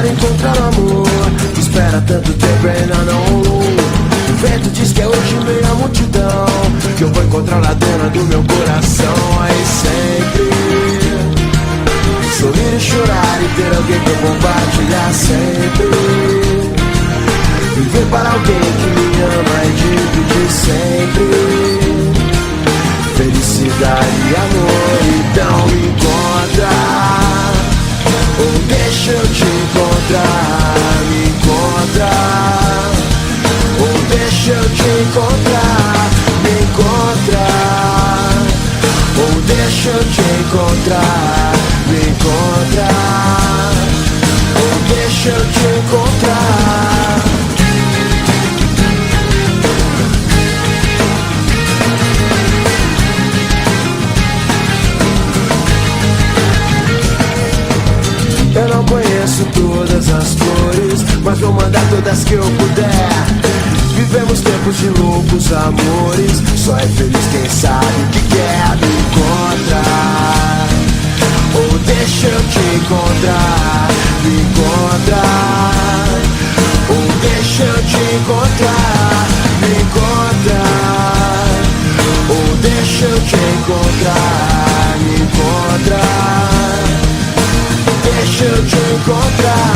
quero encontrar o amor. Espera tanto tempo e ainda não rolou. O vento diz que é hoje meio a multidão, que eu vou encontrar a dona do meu coração. Aí sempre sorrir e chorar e ter alguém pra compartilhar sempre. Viver para alguém que me ama e dividir sempre felicidade e amor. Então me encontra, ou deixa eu te encontrar. Me encontra, ou deixa eu te encontrar. Me encontra, ou deixa eu te encontrar. Me encontra, ou deixa eu te encontrar. Eu não conheço todas as flores, mas vou mandar todas que eu puder. Vivemos tempos de loucos amores, só é feliz quem sabe o que quer. Me encontrar, ou deixa eu te encontrar. Me encontrar, ou deixa eu te encontrar. Me encontrar, ou deixa eu te encontrar. Me encontrar, deixa eu te encontrar.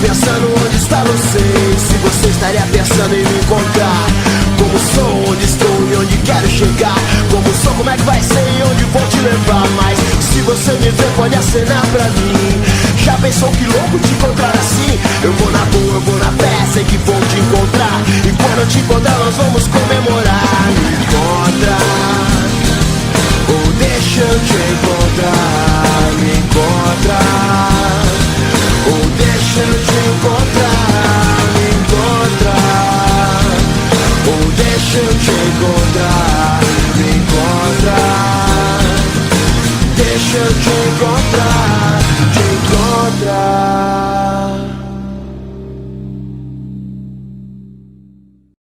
Pensando onde está você, se você estaria pensando em me encontrar. Como sou, onde estou e onde quero chegar. Como sou, como é que vai ser e onde vou te levar. Mas se você me ver, pode acenar pra mim. Já pensou que louco te encontrar assim? Eu vou na boa, eu vou na fé, sei que vou te encontrar. E quando eu te encontrar nós vamos comemorar. Me encontra, ou deixa eu te encontrar. Me encontra, ou deixa eu te encontrar. Me encontrar, ou deixa eu te encontrar.